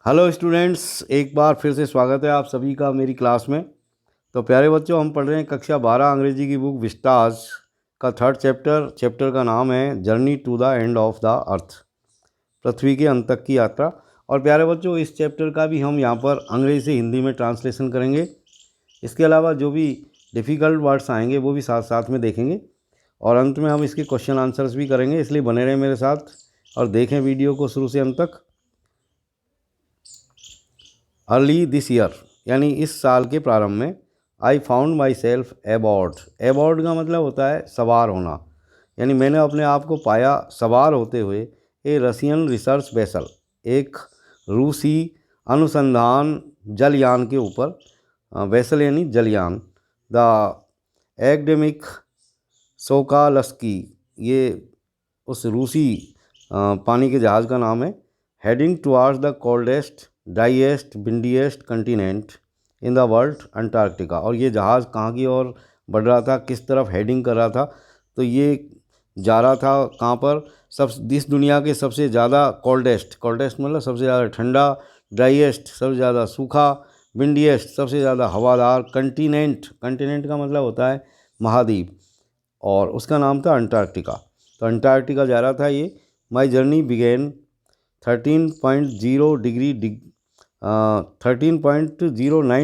Hello students, एक बार फिर से स्वागत है आप सभी का मेरी क्लास में। तो प्यारे बच्चों, हम पढ़ रहे हैं कक्षा 12 अंग्रेजी की बुक विस्टास का थर्ड चैप्टर का नाम है journey to the end of the earth, पृथ्वी के अंत तक की यात्रा। और प्यारे बच्चों, इस चैप्टर का भी हम यहाँ पर अंग्रेजी से हिंदी में ट्रांसलेशन करेंगे। इसके अलावा जो भी डिफ़िकल्ट वर्ड्स आएंगे वो भी साथ साथ में देखेंगे और अंत में हम इसके क्वेश्चन आंसर्स भी करेंगे। इसलिए बने रहें मेरे साथ और देखें वीडियो को शुरू से अंत तक। अर्ली दिस ईयर यानी इस साल के प्रारंभ में आई फाउंड माई सेल्फ एबॉर्ड। एबॉर्ड का मतलब होता है सवार होना, यानी मैंने अपने आप को पाया सवार होते हुए ए रशियन रिसर्च वेसल, एक रूसी अनुसंधान जलयान के ऊपर। वेसल यानी जलयान। द एकेडमिक सोकालस्की, ये उस रूसी पानी के जहाज़ का नाम है। Heading towards the coldest driest windiest continent in the world, Antarctica. और ये जहाज़ कहाँ की ओर बढ़ रहा था, किस तरफ हेडिंग कर रहा था? तो ये जा रहा था कहाँ पर? इस दुनिया के सबसे ज़्यादा कोल्डेस्ट मतलब सबसे ज़्यादा ठंडा, ड्राइएस्ट सबसे ज़्यादा सूखा, विंडीएस्ट सबसे ज़्यादा हवादार, कंटिनेंट का मतलब होता है महाद्वीप, और उसका नाम था अंटार्कटिका। तो अंटार्कटिका जा रहा था ये। My journey began 13.09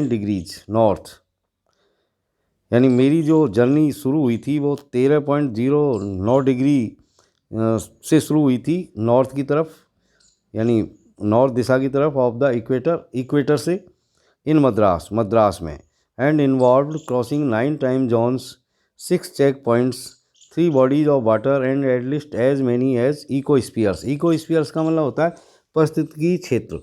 degrees north, यानी मेरी जो जर्नी शुरू हुई थी वो 13.09 डिग्री से शुरू हुई थी नॉर्थ की तरफ, यानी नॉर्थ दिशा की तरफ ऑफ द इक्वेटर से, इन मद्रास में। And involved crossing 9 time zones, 6 check points, 3 bodies of water and at least as many as ecospheres. Ecospheres का मतलब होता है पारिस्थितिकी क्षेत्र।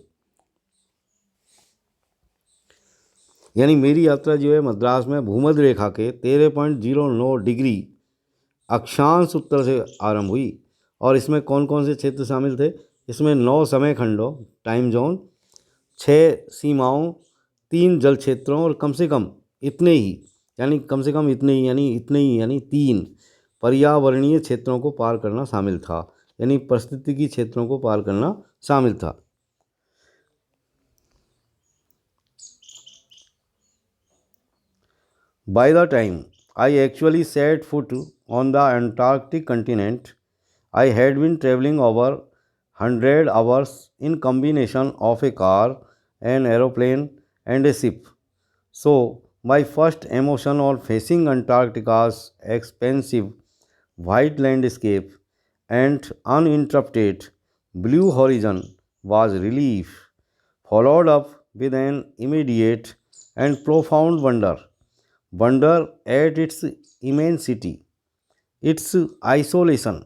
यानी मेरी यात्रा जो है मद्रास में भूमध्य रेखा के 13.09 डिग्री अक्षांश उत्तर से आरंभ हुई। और इसमें कौन कौन से क्षेत्र शामिल थे? इसमें 9 समय खंडों टाइम जोन, 6 सीमाओं, 3 जल क्षेत्रों और कम से कम इतने ही यानी 3 पर्यावरणीय क्षेत्रों को पार करना शामिल था, यानी पारिस्थितिकी क्षेत्रों को पार करना शामिल था। By the time I actually set foot on the Antarctic continent, I had been traveling over 100 hours in combination of a car, an aeroplane, and a ship. So, my first emotion on facing Antarctica's expansive white landscape and uninterrupted blue horizon was relief, followed up with an immediate and profound wonder at its immensity, its isolation,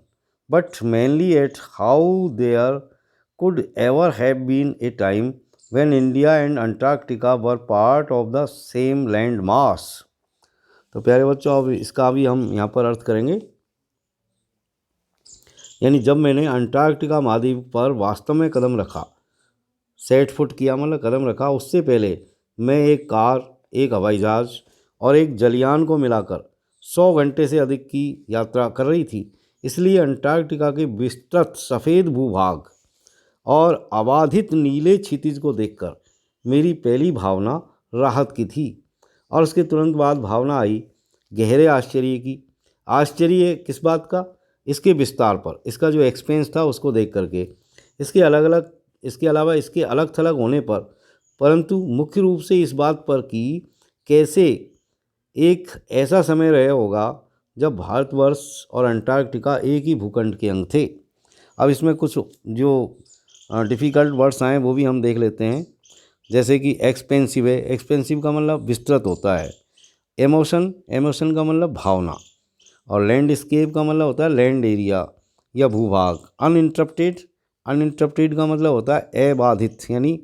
but mainly at how there could ever have been a time when India and Antarctica were part of the same land mass। तो प्यारे बच्चों, अब इसका भी हम यहाँ पर अर्थ करेंगे। यानी जब मैंने अंटार्कटिका महाद्वीप पर वास्तव में कदम रखा, सेट फुट किया मतलब कदम रखा, उससे पहले मैं एक कार, एक हवाई जहाज़ और एक जलयान को मिलाकर 100 घंटे से अधिक की यात्रा कर रही थी। इसलिए अंटार्कटिका के विस्तृत सफ़ेद भूभाग और अबाधित नीले क्षितिज को देखकर मेरी पहली भावना राहत की थी, और उसके तुरंत बाद भावना आई गहरे आश्चर्य की। आश्चर्य किस बात का? इसके विस्तार पर, इसका जो एक्सपेंस था उसको देख करके, इसके अलावा इसके अलग थलग होने पर, परंतु मुख्य रूप से इस बात पर कि कैसे एक ऐसा समय रहा होगा जब भारतवर्ष और अंटार्कटिका एक ही भूखंड के अंग थे। अब इसमें कुछ जो डिफ़िकल्ट वर्ड्स आए वो भी हम देख लेते हैं, जैसे कि एक्सपेंसिव है। एक्सपेंसिव का मतलब विस्तृत होता है। एमोशन का मतलब भावना। और लैंडस्केप का मतलब होता है लैंड एरिया या भूभाग। अनइंटरप्टेड का मतलब होता है अबाधित, यानी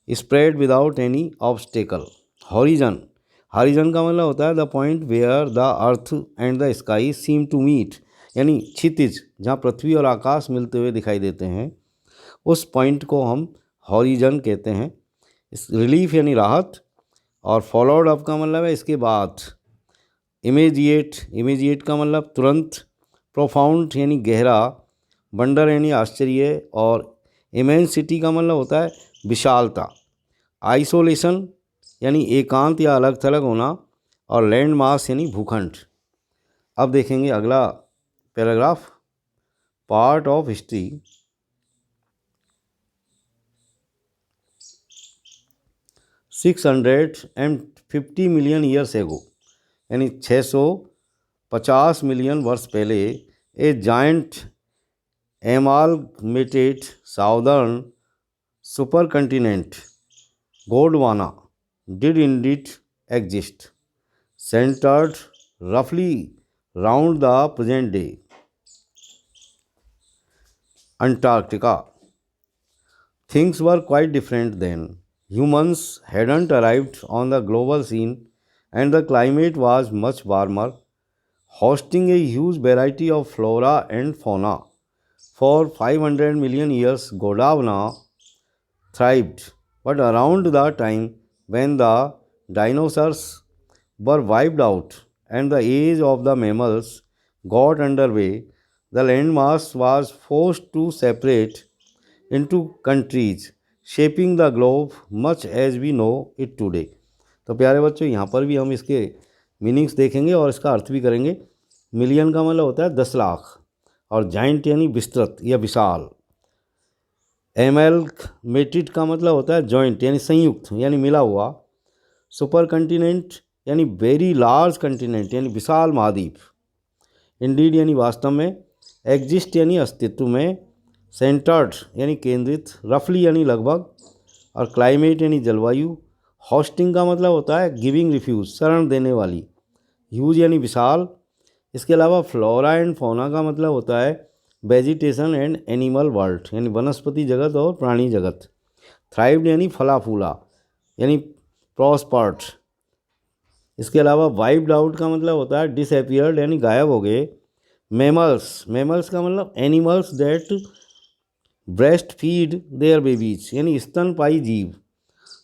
spread without any obstacle. Horizon का मतलब होता है the point where the earth and the sky seem to meet, यानी क्षितिज जहाँ पृथ्वी और आकाश मिलते हुए दिखाई देते हैं, उस पॉइंट को हम हॉरिजन कहते हैं। रिलीफ यानी राहत। और फॉलोड अप का मतलब है इसके बाद। इमीजिएट का मतलब तुरंत। प्रोफाउंड यानी गहरा। वंडर यानी आश्चर्य। और इमेंसिटी का मतलब होता है विशालता, आइसोलेशन यानी एकांत या अलग थलग होना, और लैंड मास यानी भूखंड। अब देखेंगे अगला paragraph, part of history. 650 million years ago यानी 650 मिलियन वर्ष पहले a giant amalgamated southern super continent Gondwana did indeed exist, centered roughly round the present day Antarctica. Things were quite different then. Humans hadn't arrived on the global scene, and the climate was much warmer, hosting a huge variety of flora and fauna. For 500 million years, Gondwana thrived, but around the time when the dinosaurs were wiped out and the age of the mammals got underway, the landmass was forced to separate into countries, shaping the globe much as we know it today. तो प्यारे बच्चों, यहाँ पर भी हम इसके meanings देखेंगे और इसका अर्थ भी करेंगे। मिलियन का मतलब होता है 10 लाख, और जाइंट यानी विस्तृत या विशाल। एमैल्गमेटेड का मतलब होता है जॉइंट यानी संयुक्त यानी मिला हुआ। सुपर कंटिनेंट यानी वेरी लार्ज कंटिनेंट यानी विशाल महाद्वीप। इंडीड यानी वास्तव में। एग्जिस्ट यानी अस्तित्व में। सेंटर्ड यानी केंद्रित। रफली यानी लगभग। और क्लाइमेट यानी जलवायु। होस्टिंग का मतलब होता है गिविंग रिफ्यूज शरण देने वाली। ह्यूज यानी विशाल। इसके अलावा फ्लोरा एंड फौना का मतलब होता है वेजिटेशन एंड एनिमल वर्ल्ड यानी वनस्पति जगत और प्राणी जगत। थ्राइव्ड यानी फला फूला यानी प्रॉस्पर्ड। इसके अलावा वाइप्ड आउट का मतलब होता है डिसअपियर्ड यानी गायब हो गए। मेमल्स का मतलब animals that breast feed there babies यानी स्तनपायी जीव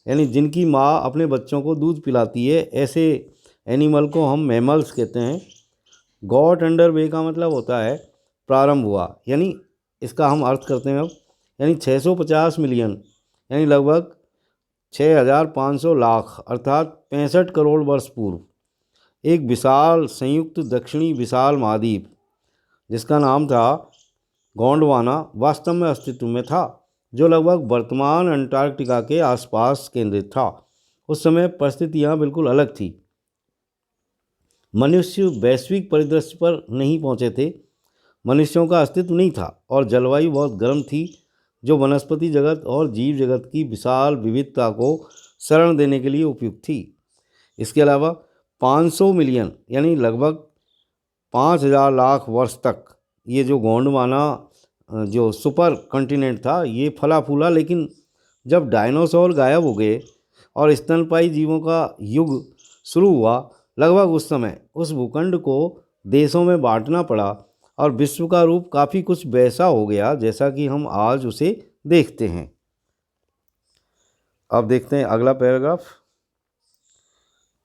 यानी जिनकी माँ अपने बच्चों को दूध पिलाती है, ऐसे एनिमल को हम मैमल्स कहते हैं। गॉट अंडर वे का मतलब होता है प्रारंभ हुआ, यानी इसका हम अर्थ करते हैं अब, यानी 650 मिलियन यानी लगभग 6500 लाख अर्थात 65 करोड़ वर्ष पूर्व एक विशाल संयुक्त दक्षिणी विशाल महाद्वीप जिसका नाम था गोंडवाना वास्तव में अस्तित्व में था, जो लगभग वर्तमान अंटार्कटिका के आसपास केंद्रित था। उस समय परिस्थितियाँ बिल्कुल अलग थी। मनुष्य वैश्विक परिदृश्य पर नहीं पहुँचे थे, मनुष्यों का अस्तित्व नहीं था और जलवायु बहुत गर्म थी, जो वनस्पति जगत और जीव जगत की विशाल विविधता को शरण देने के लिए उपयुक्त थी। इसके अलावा 500 मिलियन यानी लगभग 5000 लाख वर्ष तक ये जो गोंडवाना जो सुपर कॉन्टिनेंट था ये फला फूला, लेकिन जब डायनासोर गायब हो गए और स्तनपायी जीवों का युग शुरू हुआ, लगभग उस समय उस भूखंड को देशों में बांटना पड़ा और विश्व का रूप काफ़ी कुछ वैसा हो गया जैसा कि हम आज उसे देखते हैं। अब देखते हैं अगला paragraph.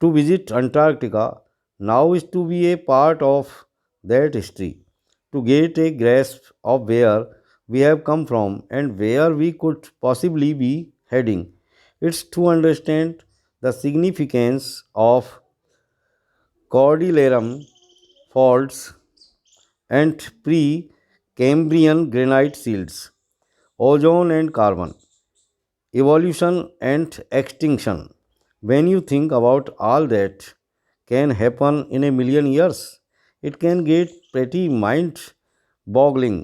To visit Antarctica now is to be a part of that history, to get a grasp of where we have come from and where we could possibly be heading. It's to understand the significance of Cordilleran faults and pre-Cambrian granite shields, ozone and carbon, evolution and extinction. When you think about all that can happen in a million years, it can get pretty mind-boggling.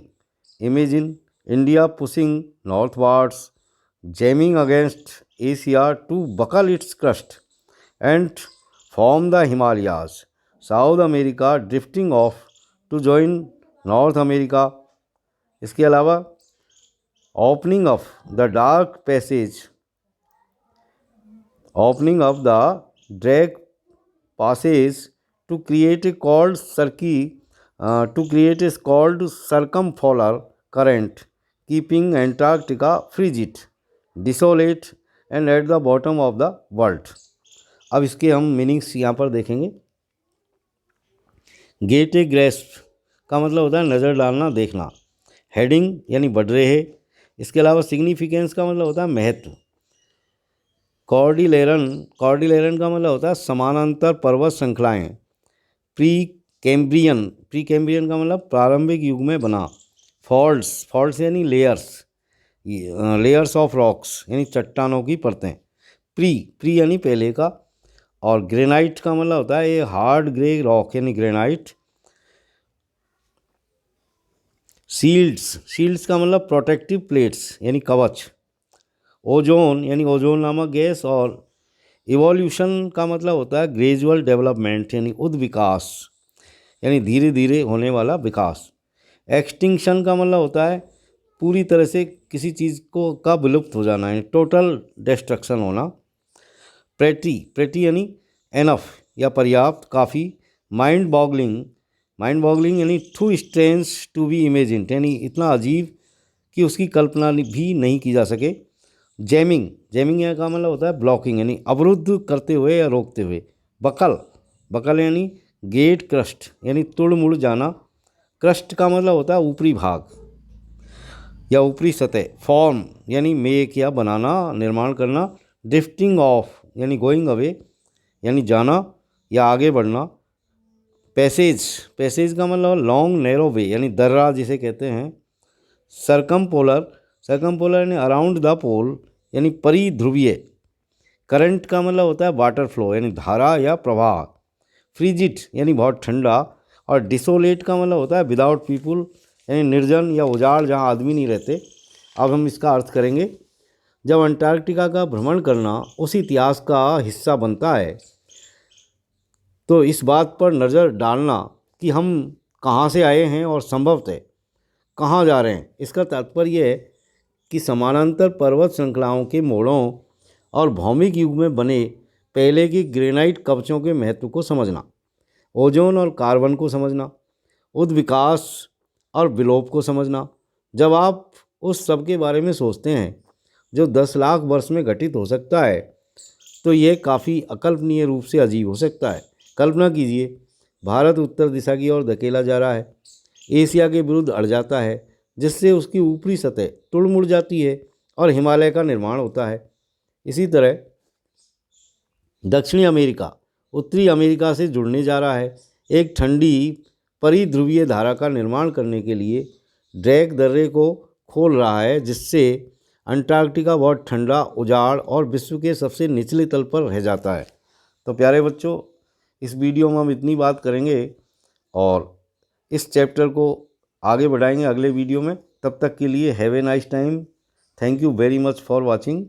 Imagine India pushing northwards, jamming against Asia to buckle its crust and form the Himalayas. South America drifting off to join North America. इसके अलावा opening of the dark passage to create a cold circumpolar current, keeping Antarctica frigid, desolate and at the bottom of the world. अब इसके हम meanings यहाँ पर देखेंगे। Gate ए grasp का मतलब होता है नज़र डालना, देखना। हेडिंग यानी बढ़ रहे। इसके अलावा सिग्निफिकेंस का मतलब होता है महत्व कॉर्डिलेरन, कॉर्डिलेरन का मतलब होता है समानांतर पर्वत श्रृंखलाएं। प्री कैम्ब्रियन, प्री कैम्ब्रियन का मतलब प्रारंभिक युग में बना। फॉल्ट्स, फॉल्ट्स यानी लेयर्स, लेयर्स ऑफ रॉक्स यानी चट्टानों की परतें। प्री, प्री यानी पहले का। और ग्रेनाइट का मतलब होता है ये हार्ड ग्रे रॉक यानी ग्रेनाइट। शील्ड्स, शील्ड्स का मतलब प्रोटेक्टिव प्लेट्स यानी कवच। ओजोन यानी ओजोन नामक गैस। और इवोल्यूशन का मतलब होता है ग्रेजुअल डेवलपमेंट यानी उद्विकास, यानी धीरे धीरे होने वाला विकास। एक्सटिंक्शन का मतलब होता है पूरी तरह से किसी चीज़ को का विलुप्त हो जाना, यानी टोटल डिस्ट्रक्शन होना। प्रेटी, प्रेटी यानी एनफ या पर्याप्त, काफ़ी। माइंड बॉगलिंग, माइंड बॉगलिंग यानी to strains to be imagine, यानी इतना अजीब कि उसकी कल्पना भी नहीं की जा सके। जैमिंग, जैमिंग का मतलब होता है ब्लॉकिंग यानी अवरुद्ध करते हुए या रोकते हुए। बकल, बकल यानी गेट क्रस्ट यानी तुड़ मुड़ जाना। क्रस्ट का मतलब होता है ऊपरी भाग या ऊपरी सतह। फॉर्म यानी मेक या बनाना, निर्माण करना। ड्रिफ्टिंग ऑफ यानी गोइंग अवे यानी जाना या आगे बढ़ना। पैसेज, पैसेज का मतलब लॉन्ग नैरो वे यानी दर्रा जिसे कहते हैं। सरकमपोलर, सरकमपोलर यानी अराउंड द पोल यानी परिध्रुवीय। करंट का मतलब होता है वाटर फ्लो यानी धारा या प्रवाह। फ्रिजिड यानी बहुत ठंडा। और डिसोलेट का मतलब होता है विदाउट पीपुल यानी निर्जन या उजाड़ जहाँ आदमी नहीं रहते। अब हम इसका अर्थ करेंगे। जब अंटार्कटिका का भ्रमण करना उस इतिहास का हिस्सा बनता है तो इस बात पर नज़र डालना कि हम कहाँ से आए हैं और संभवतः कहाँ जा रहे हैं। इसका तात्पर्य है कि समानांतर पर्वत श्रृंखलाओं के मोड़ों और भौमिक युग में बने पहले के ग्रेनाइट कवचों के महत्व को समझना। ओजोन और कार्बन को समझना। उद्विकास और विलोप को समझना। जब आप उस सब के बारे में सोचते हैं जो 10 लाख वर्ष में घटित हो सकता है तो यह काफ़ी अकल्पनीय रूप से अजीब हो सकता है। कल्पना कीजिए, भारत उत्तर दिशा की ओर धकेला जा रहा है, एशिया के विरुद्ध अड़ जाता है जिससे उसकी ऊपरी सतह तुड़ मुड़ जाती है और हिमालय का निर्माण होता है। इसी तरह दक्षिणी अमेरिका उत्तरी अमेरिका से जुड़ने जा रहा है, एक ठंडी परिध्रुवीय धारा का निर्माण करने के लिए ड्रैक दर्रे को खोल रहा है जिससे अंटार्कटिका बहुत ठंडा, उजाड़ और विश्व के सबसे निचले तल पर रह जाता है। तो प्यारे बच्चों, इस वीडियो में हम इतनी बात करेंगे और इस चैप्टर को आगे बढ़ाएंगे अगले वीडियो में। तब तक के लिए have a nice time. Thank you very much for watching.